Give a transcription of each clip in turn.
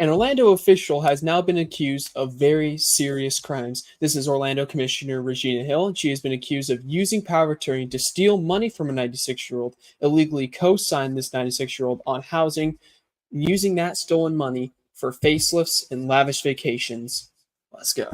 An Orlando official has now been accused of very serious crimes. This is Orlando Commissioner Regina Hill, and she has been accused of using power of attorney to steal money from a 96-year-old, illegally co-sign this 96-year-old on housing, using that stolen money for facelifts and lavish vacations. Let's go.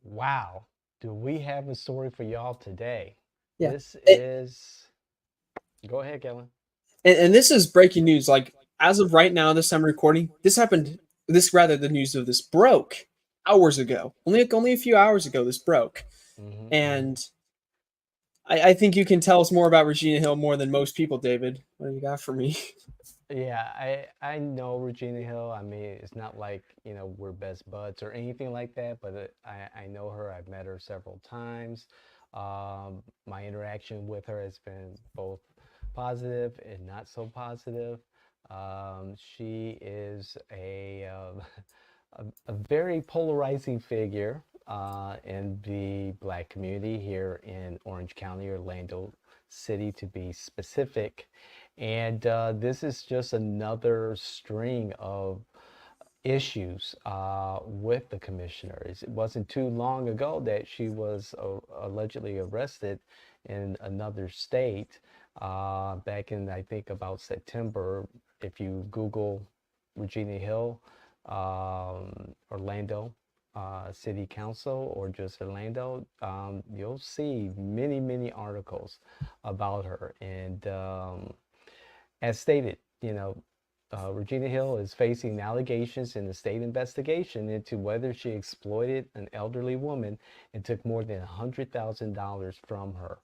Wow, do we have a story for y'all today? Yeah. This is, go ahead, Kellen. And this is breaking news. Like, as of right now, this time recording, this happened. The news of this broke hours ago. Only a few hours ago, this broke. And I think you can tell us more about Regina Hill more than most people, David. What do you got for me? Yeah, I know Regina Hill. I mean, it's not like, we're best buds or anything like that, but I know her. I've met her several times. My interaction with her has been both positive and not so positive. She is a very polarizing figure in the Black community here in Orange County, Orlando City to be specific. And this is just another string of issues with the commissioners. It wasn't too long ago that she was allegedly arrested in another state back in, I think, about September. If you Google Regina Hill, Orlando City Council, or just Orlando, you'll see many, many articles about her. And as stated, Regina Hill is facing allegations in the state investigation into whether she exploited an elderly woman and took more than $100,000 from her.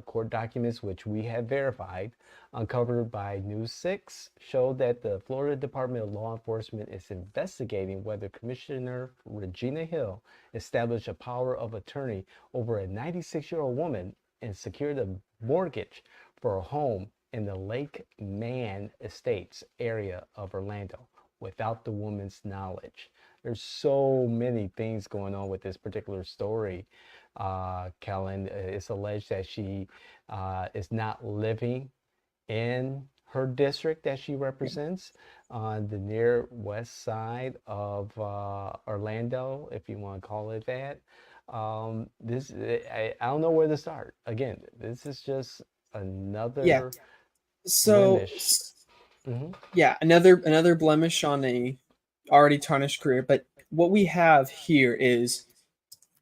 Court documents, which we have verified, uncovered by News 6, show that the Florida Department of Law Enforcement is investigating whether Commissioner Regina Hill established a power of attorney over a 96-year-old woman and secured a mortgage for a home in the Lake Man Estates area of Orlando without the woman's knowledge. There's so many things going on with this particular story, Kellen. It's alleged that she is not living in her district that she represents on the near west side of Orlando, if you want to call it that. I don't know where to start. Again, this is just Yeah. another So, blemish. Hmm. yeah, another blemish on a already tarnished career. But what we have here is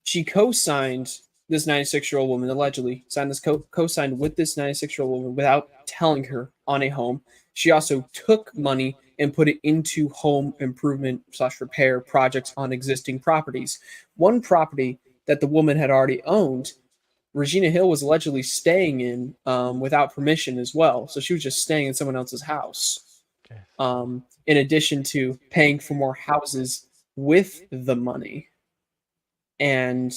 she co-signed this 96-year-old woman, allegedly signed this co-signed with this 96-year-old woman without telling her on a home. She also took money and put it into home improvement slash repair projects on existing properties. One property that the woman had already owned, Regina Hill was allegedly staying in without permission as well. So she was just staying in someone else's house, Yes. in addition to paying for more houses with the money. And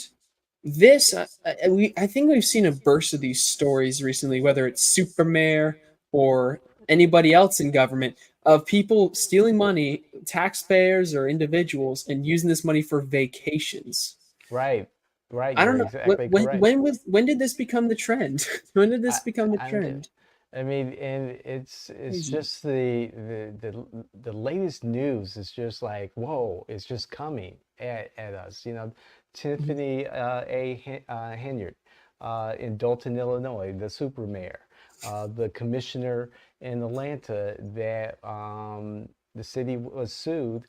this, I think we've seen a burst of these stories recently, whether it's Supermayor or anybody else in government, of people stealing money, taxpayers or individuals, and using this money for vacations. Right, right. I You're don't know exactly correct. when did this become the trend? When did I, this become the I'm, trend? I mean, and it's Crazy. just the latest news is just like, whoa, it's just coming at us. Mhm. Tiffany Henyard in Dalton, Illinois, the super mayor, the commissioner in Atlanta that the city was sued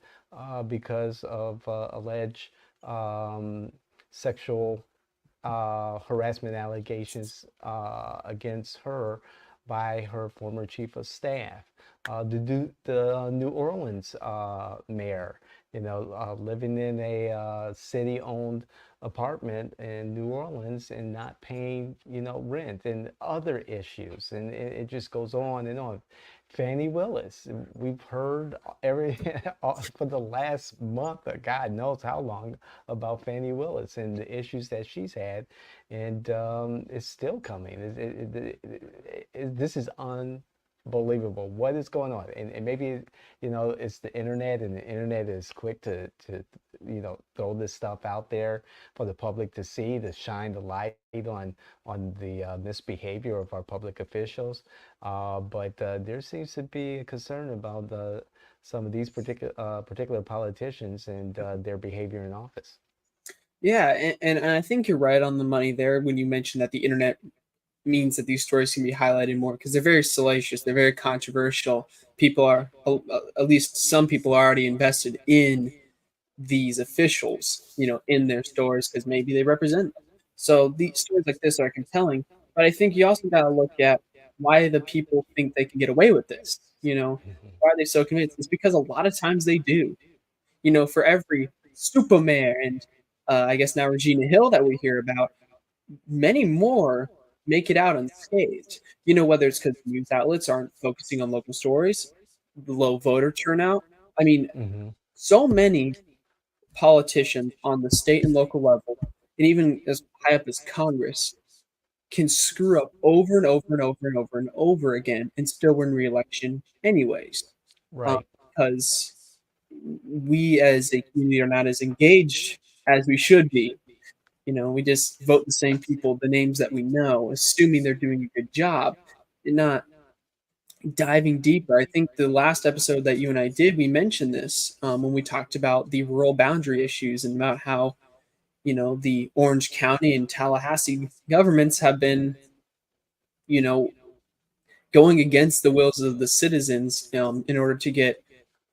because of alleged um, sexual harassment allegations against her by her former chief of staff. The New Orleans mayor, living in a city-owned apartment in New Orleans and not paying, rent, and other issues, and it just goes on and on. Fannie Willis, we've heard every for the last month, or God knows how long, about Fannie Willis and the issues that she's had, and it's still coming. This is unbelievable. What is going on? And maybe, it's the internet, and the internet is quick to throw this stuff out there for the public to see, to shine the light on the misbehavior of our public officials. But there seems to be a concern about some of these particular politicians and their behavior in office. Yeah, and I think you're right on the money there when you mentioned that the internet means that these stories can be highlighted more because they're very salacious, they're very controversial. People are, at least some people, are already invested in these officials, in their stores because maybe they represent them. So these stories like this are compelling, but I think you also got to look at why the people think they can get away with this. Why are they so convinced? It's because a lot of times they do. For every super mayor and I guess now Regina Hill that we hear about, many more make it out unscathed. Whether it's because news outlets aren't focusing on local stories, the low voter turnout. I mean, Hmm. so many politicians on the state and local level, and even as high up as Congress, can screw up over and over and over and over and over again and still win re-election anyways. Um, Right. because we as a community are not as engaged as we should be. We just vote the same people, the names that we know, assuming they're doing a good job, and not diving deeper. I think the last episode that you and I did, we mentioned this when we talked about the rural boundary issues and about how the Orange County and Tallahassee governments have been you know going against the wills of the citizens in order to get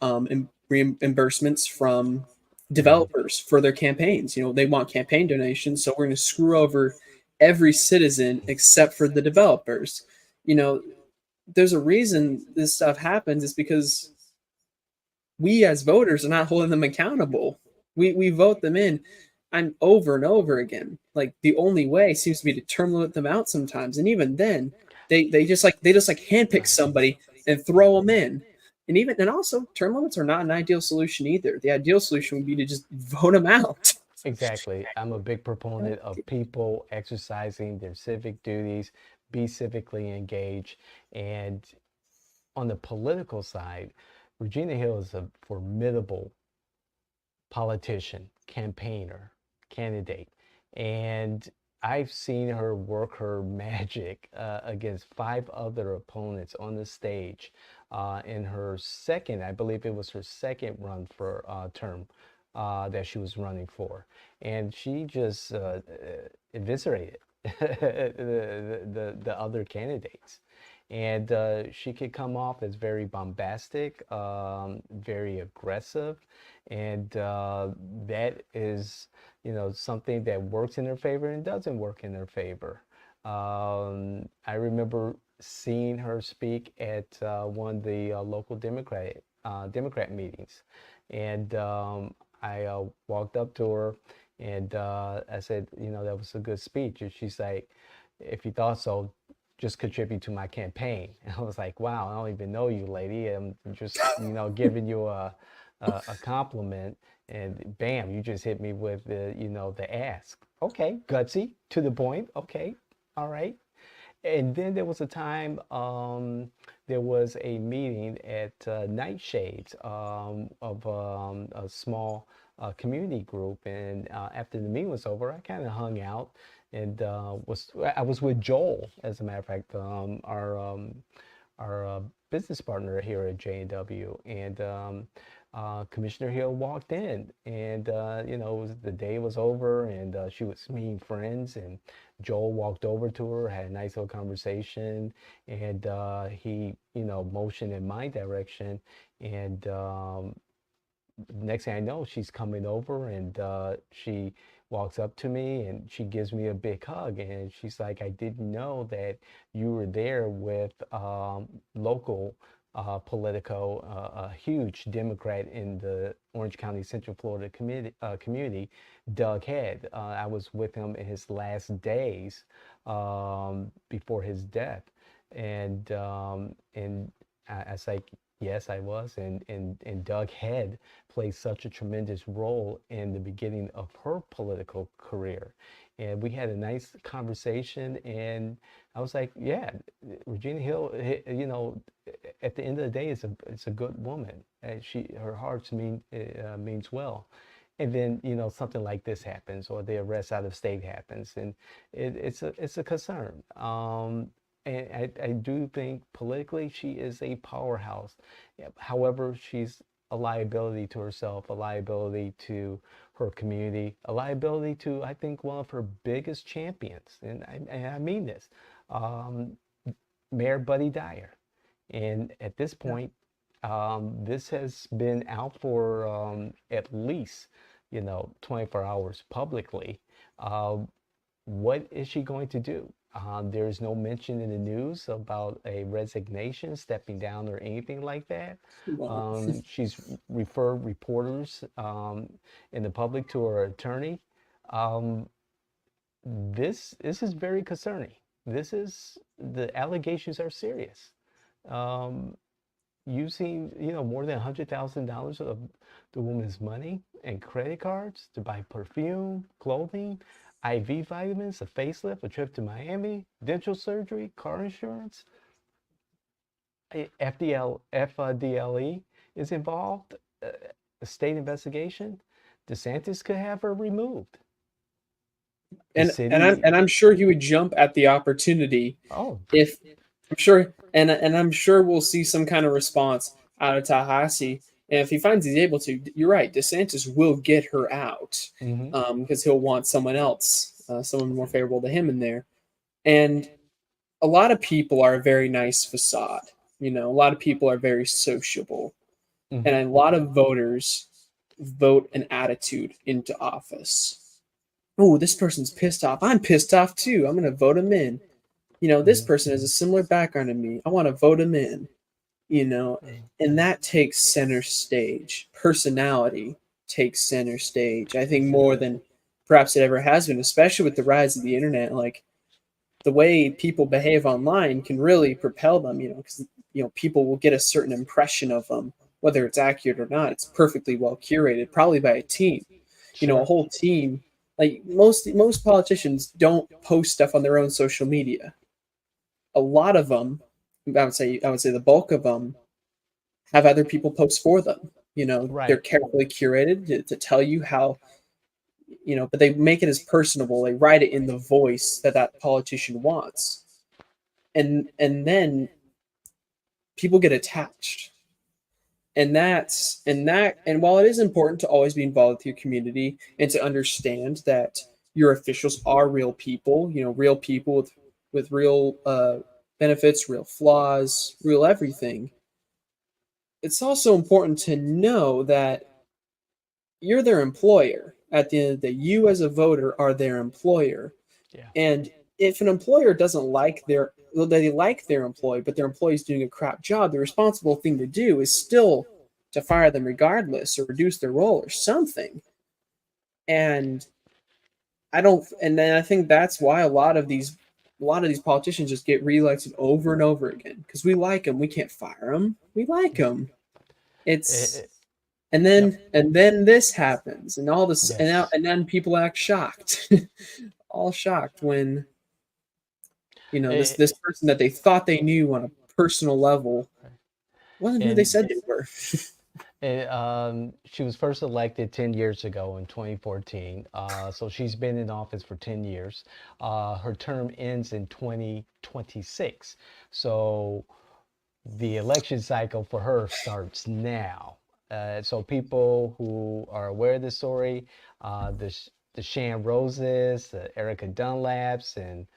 reimbursements from Hmm. developers for their campaigns. They want campaign donations, so we're going to screw over every citizen except for the developers. You know, there's a reason this stuff happens. It's because we as voters are not holding them accountable. We vote them in and over again. Like the only way seems to be to term limit them out sometimes, and even then, they just handpick Right. somebody and throw them in. And also term limits are not an ideal solution either. The ideal solution would be to just vote them out. Exactly. I'm a big proponent of people exercising their civic duties, be civically engaged. And on the political side, Regina Hill is a formidable politician, campaigner, candidate. And I've seen her work her magic against five other opponents on the stage in her second, I believe it was her second run for term that she was running for. And she just eviscerated the other candidates. And she could come off as very bombastic, very aggressive, and that is, something that works in her favor and doesn't work in her favor. I remember seeing her speak at one of the local Democrat meetings, and I walked up to her and I said, that was a good speech. And she's like, if you thought so, just contribute to my campaign. And I was like, wow, I don't even know you, lady. I'm just, giving you a compliment, and bam, you just hit me with the ask. Okay, gutsy, to the point. Okay, all right. And then there was a time, there was a meeting at Nightshades of a small community group, and after the meeting was over, I kind of hung out and I was with Joel, as a matter of fact, our business partner here at J&W, and Commissioner Hill walked in, and the day was over, and she was meeting friends, and Joel walked over to her, had a nice little conversation, and he motioned in my direction, and next thing I know, she's coming over, and she walks up to me and she gives me a big hug, and she's like, I didn't know that you were there with local Politico, a huge Democrat in the Orange County Central Florida community, Doug Head. I was with him in his last days before his death, and I was like, yes, I was, and Doug Head played such a tremendous role in the beginning of her political career. And we had a nice conversation, and I was like, yeah, Regina Hill, you know, at the end of the day, it's a good woman. And her heart means well. And then, you know, something like this happens, or the arrest out of state happens, and it's a concern. And I do think politically she is a powerhouse. Yeah, however, she's a liability to herself, a liability to her community, a liability to, I think, one of her biggest champions. And I mean this, um, Mayor Buddy Dyer. And at this Yeah. point, this has been out for at least, you know, 24 hours publicly. Uh, what is she going to do? There's no mention in the news about a resignation, stepping down, or anything like that. Well, She's referred reporters in the public to her attorney. Um, this is very concerning. The allegations are serious. Um, Using, you know, more than $100,000 of the woman's money and credit cards to buy perfume, clothing, IV vitamins, a facelift, a trip to Miami, dental surgery, car insurance. FDLE is involved. A state investigation. DeSantis could have her removed. The city. and I'm sure he would jump at the opportunity Oh, if I'm sure, and I'm sure we'll see some kind of response out of Tallahassee. And if he finds he's able to, you're right. DeSantis will get her out hmm because he'll want someone else, someone more favorable to him in there. And a lot of people are a very nice facade. You know, a lot of people are very sociable, and hmm a lot of voters vote an attitude into office. Oh, this person's pissed off. I'm pissed off too. I'm going to vote him in. You know, this hmm person has a similar background to me. I want to vote him in. You know, and that takes center stage. Personality takes center stage. I think more than perhaps it ever has been, especially with the rise of the internet. Like the way people behave online can really propel them. You know, because people will get a certain impression of them, whether it's accurate or not. It's perfectly well curated, probably by a team. You know, a Sure. whole team. Like most politicians don't post stuff on their own social media. A lot of them, I would say the bulk of them have other people post for them. You know, they're Right. carefully curated to tell you how, but they make it as personable. They write it in the voice that that politician wants. And then people get attached. And while it is important to always be involved with your community and to understand that your officials are real people, real people with real benefits, real flaws, real everything, it's also important to know that you're their employer. At the end of the day, you as a voter are their employer. Yeah. And if an employer doesn't like they like their employee, but their employee's doing a crap job, the responsible thing to do is still to fire them regardless or reduce their role or something. And and then I think that's why a lot of these politicians just get reelected over and over again because we like them. We can't fire them. We like them. Eh, It's eh, and yep. then this happens, and all this, Yes. and then people act shocked, all shocked when this Eh, this person that they thought they knew on a personal level wasn't who they and said they were. She was first elected 10 years ago in 2014. So she's been in office for 10 years. Her term ends in 2026. So the election cycle for her starts now. So people who are aware of the story, the Shan Roses, the Erica Dunlaps, and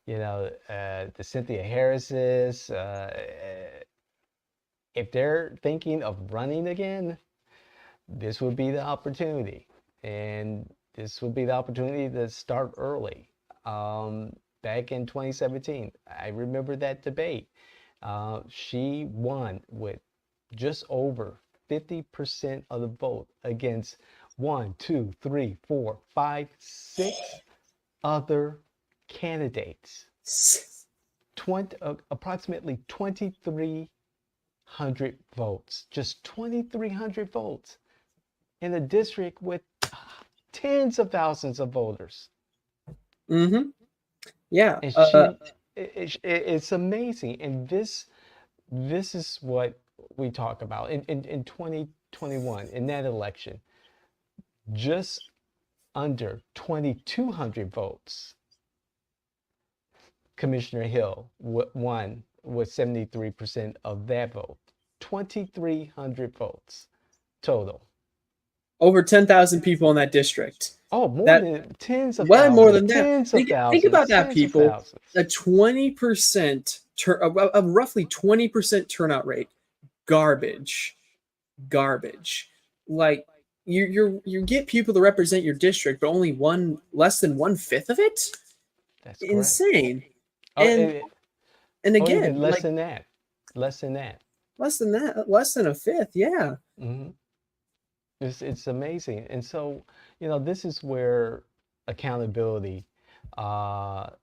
the Cynthia Harrises, if they're thinking of running again, this would be the opportunity, and this would be the opportunity to start early. Back in 2017, I remember that debate. She won with just over 50% of the vote against one, two, three, four, five, six other candidates. Approximately 2,300 votes, just 2,300 votes in a district with tens of thousands of voters. Mm-hmm. Yeah. And it's amazing. And this is what we talk about in 2021, in that election. Just under 2,200 votes, Commissioner Hill won with 73% of that vote. 2,300 votes total. Over 10,000 people in that district. Oh, more That than tens of well, thousands. more than that. Tens of thousands. Think about that, tens people. Of thousands. A 20% a roughly 20% turnout rate. Garbage. Like you get people to represent your district, but only less than 1/5 of it. That's correct. Insane. Oh, and again, even less like, than that. Less than that. Less than a fifth. Yeah. Mm-hmm. It's amazing. And so, this is where accountability comes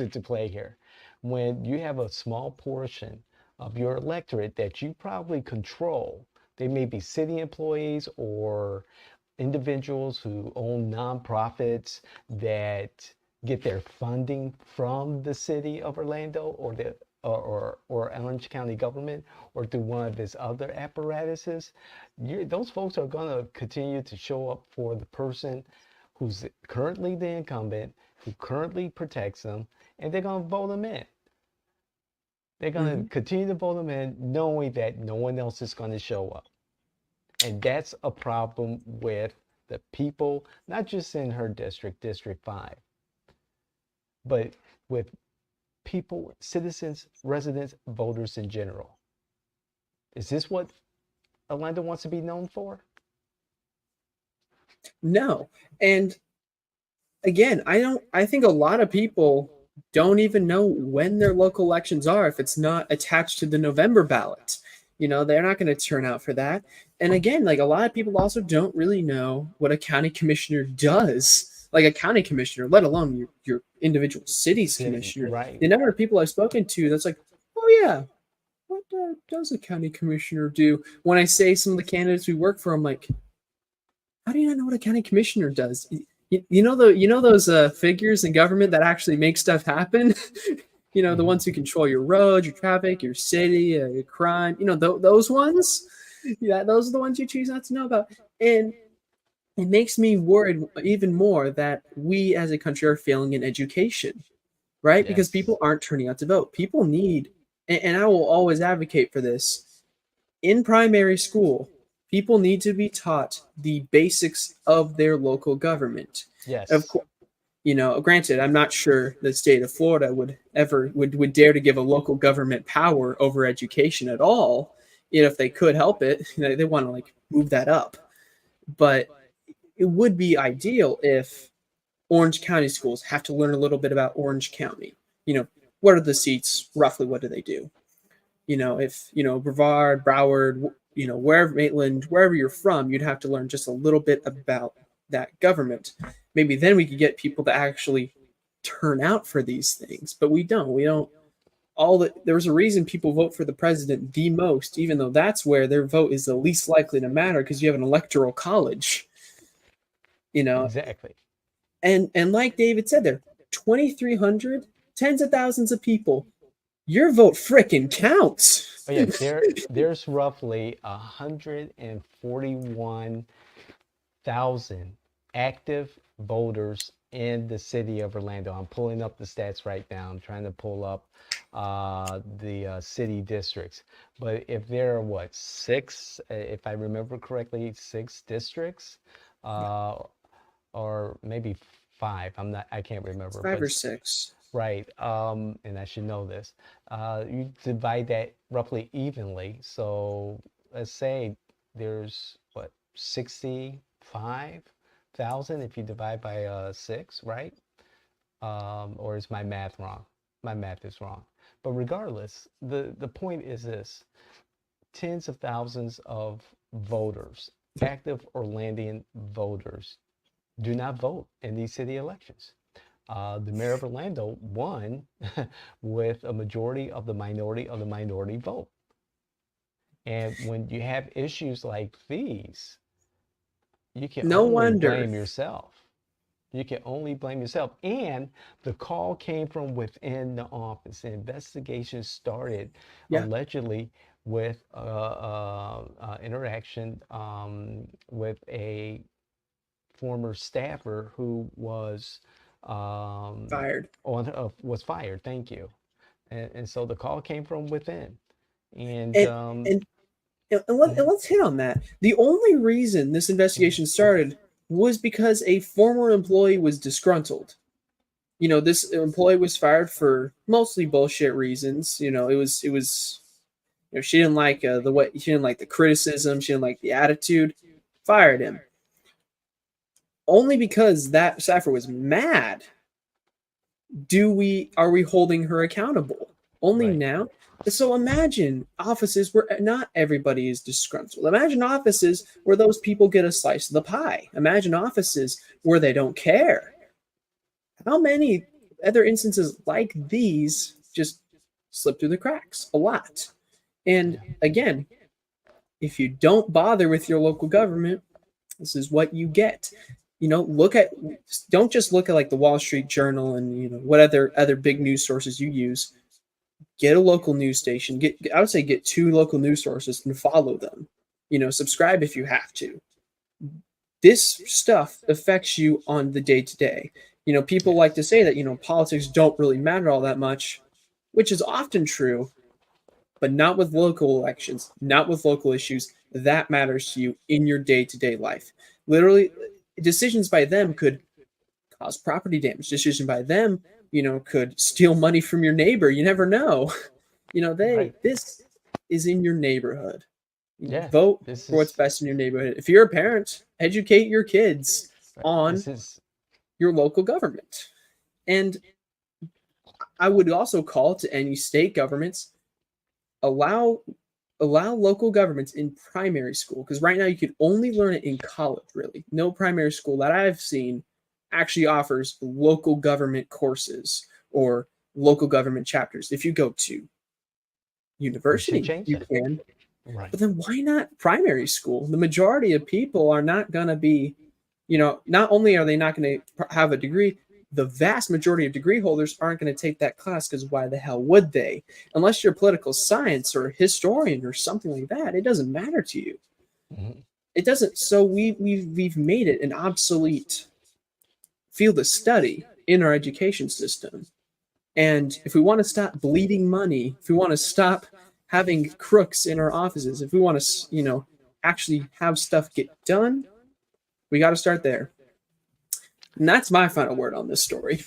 into play here. When you have a small portion of your electorate that you probably control, they may be city employees or individuals who own nonprofits that get their funding from the city of Orlando or Orange County government or through one of its other apparatuses. Those folks are going to continue to show up for the person who's currently the incumbent, who currently protects them, and they're going to vote them in. They're going to continue to vote them in, knowing that no one else is going to show up. And that's a problem with the people, not just in her district, District 5, but with people, citizens, residents, voters in general. Is this what Orlando wants to be known for? No. And again, I think a lot of people don't even know when their local elections are if it's not attached to the November ballot. They're not going to turn out for that. And again, like, a lot of people also don't really know what a county commissioner does. Like, a county commissioner, let alone your individual city's commissioner. Right. The number of people I've spoken to that's like, oh yeah, what does a county commissioner do? When I say some of the candidates we work for, I'm like, how do you not know what a county commissioner does? You know those figures in government that actually make stuff happen. The ones who control your roads, your traffic, your city, your crime. Those ones. Yeah, those are the ones you choose not to know about. And it makes me worried even more that we as a country are failing in education, right? Yes. Because people aren't turning out to vote. People need, and I will always advocate for this, in primary school, people need to be taught the basics of their local government. Yes. Of course, granted, I'm not sure the state of Florida would dare to give a local government power over education at all. If they could help it, they want to like move that up. But it would be ideal if Orange County schools have to learn a little bit about Orange County. What are the seats roughly? What do they do? If Brevard, Broward, wherever, Maitland, wherever you're from, you'd have to learn just a little bit about that government. Maybe then we could get people to actually turn out for these things, but we don't. There's a reason people vote for the president the most, even though that's where their vote is the least likely to matter, because you have an electoral college. Exactly. And like David said, there 2,300, tens of thousands of people. Your vote frickin' counts. Oh, yeah, there's roughly 141,000 active voters in the city of Orlando. I'm pulling up the stats right now. I'm trying to pull up the city districts. But if there are six, if I remember correctly, 6 districts, or maybe 5. I can't remember. 5 or 6. Right, and I should know this. You divide that roughly evenly. So let's say there's what, 65,000 if you divide by 6, right? Or is my math wrong? My math is wrong. But regardless, the point is this: tens of thousands of voters, active Orlandian voters, do not vote in these city elections. The mayor of Orlando won with a majority of the minority vote. And when you have issues like these, you can No only wonder. blame yourself. You can only blame yourself. And the call came from within the office. The investigation started Yeah, allegedly with interaction with a former staffer who was fired. was fired. Thank you. And so the call came from within. And And and and let's hit on that. The only reason this mhm, investigation started was because a former employee was disgruntled. This employee was fired for mostly bullshit reasons. It was she didn't like the way she didn't like the criticism, she didn't like the attitude, fired him. Only because that staffer was mad do we are we holding her accountable? Only right. now. So imagine offices where not everybody is disgruntled. Imagine offices where those people get a slice of the pie. Imagine offices where they don't care. How many other instances like these just slip through the cracks? A lot. And Yeah. again, if you don't bother with your local government, this is what you get. Look at don't just look at like the Wall Street Journal and what other big news sources you use. Get a local news station. I would say get two local news sources and follow them. Subscribe if you have to. This stuff affects you on the day to day. People like Yes. to say that politics don't really matter all that much, which is often true, but not with local elections, not with local issues that matters to you in your day to day life. Literally, decisions by them could cause property damage. Decision by them, could steal money from your neighbor. You never know. Right. This is in your neighborhood. Yeah. Vote This for what's is best in your neighborhood. If you're a parent, educate your kids right. on This is your local government. And I would also call to any state governments, allow local governments in primary school, because right now you can only learn it in college. Really, no primary school that I've seen actually offers local government courses or local government chapters. If you go to we should university, change you that. can. Right. But then why not primary school? The majority of people are not going to be, not only are they not going to have a degree, the vast majority of degree holders aren't going to take that class, because why the hell would they? Unless you're political science or historian or something like that, it doesn't matter to you. Mhm. It doesn't. So we've made it an obsolete field of study in our education system. And if we want to stop bleeding money, if we want to stop having crooks in our offices, if we want to, actually have stuff get done, we got to start there. And that's my final word on this story.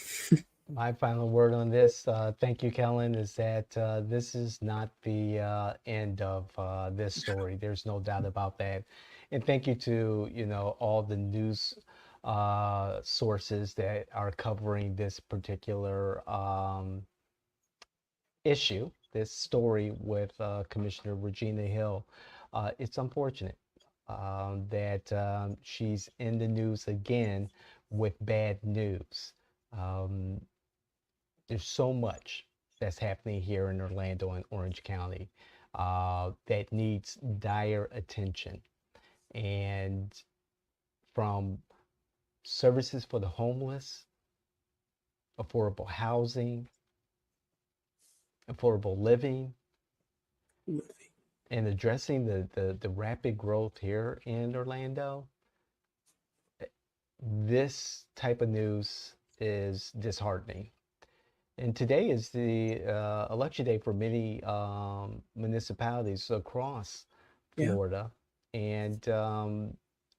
My final word on this, thank you, Kellen, is that this is not the end of this story. There's no doubt about that. And thank you to, all the news sources that are covering this particular issue, this story with Commissioner Regina Hill. It's unfortunate that she's in the news again with bad news. Um, there's so much that's happening here in Orlando and Orange County that needs dire attention. And from services for the homeless, affordable housing, affordable living, and addressing the rapid growth here in Orlando, this type of news is disheartening. And today is the election day for many municipalities across Yeah. Florida. And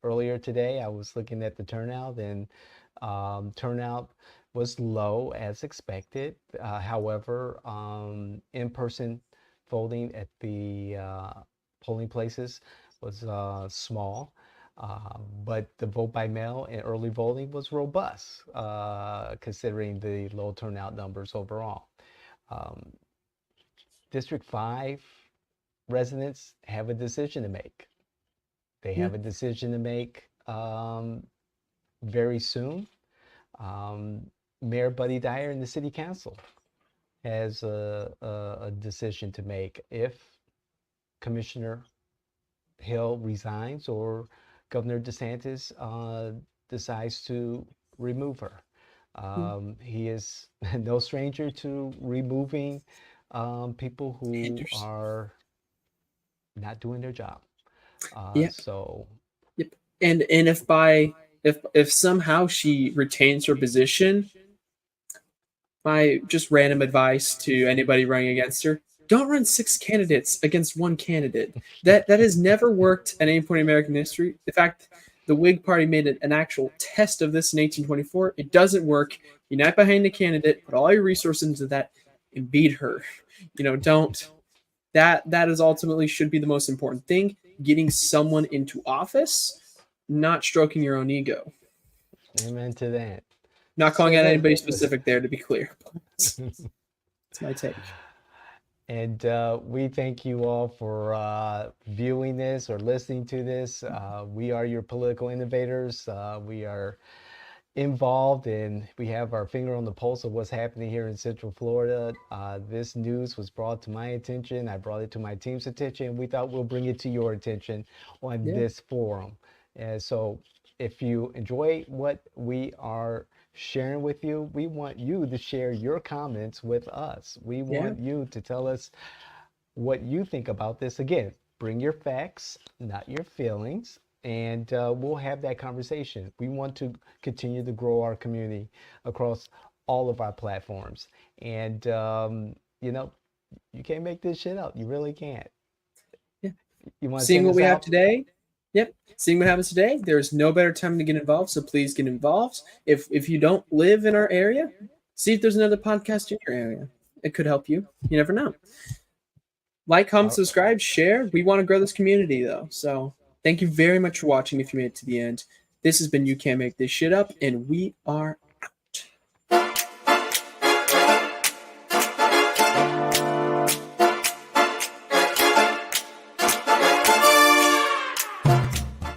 earlier today, I was looking at the turnout, and turnout was low as expected. However, in-person voting at the polling places was small, but the vote by mail and early voting was robust, considering the low turnout numbers overall. Um, District 5 residents have a decision to make. They Yeah. have a decision to make very soon. Mayor Buddy Dyer and the city council has a decision to make if Commissioner Hill resigns or Governor DeSantis decides to remove her. He is no stranger to removing people who Hinders. are not doing their job. Yep. So Yep. And if somehow she retains her position, my just random advice to anybody running against her: don't run 6 candidates against one candidate. That has never worked at any point in American history. In fact, the Whig Party made an actual test of this in 1824. It doesn't work. Unite behind a candidate, put all your resources into that, and beat her. Don't. That is ultimately should be the most important thing: getting someone into office, not stroking your own ego. amen to that. Not calling So out that- anybody specific there, to be clear. It's my take. And we thank you all for viewing this or listening to this. We are your political innovators. We are involved and we have our finger on the pulse of what's happening here in Central Florida. This news was brought to my attention. I brought it to my team's attention. We thought we'll bring it to your attention on this forum. And so if you enjoy what we are sharing with you, we want you to share your comments with us. We want you to tell us what you think about this. Again, bring your facts, not your feelings, and we'll have that conversation. We want to continue to grow our community across all of our platforms. And, you can't make this shit up. You really can't. Yeah. You want to Seeing send what us we have out? today, seeing what happens today, there's no better time to get involved, so please get involved. If you don't live in our area, see if there's another podcast in your area. It could help you. You never know. Like, comment, subscribe, share. We want to grow this community, though. So thank you very much for watching if you made it to the end. This has been You Can't Make This Shit Up, and we are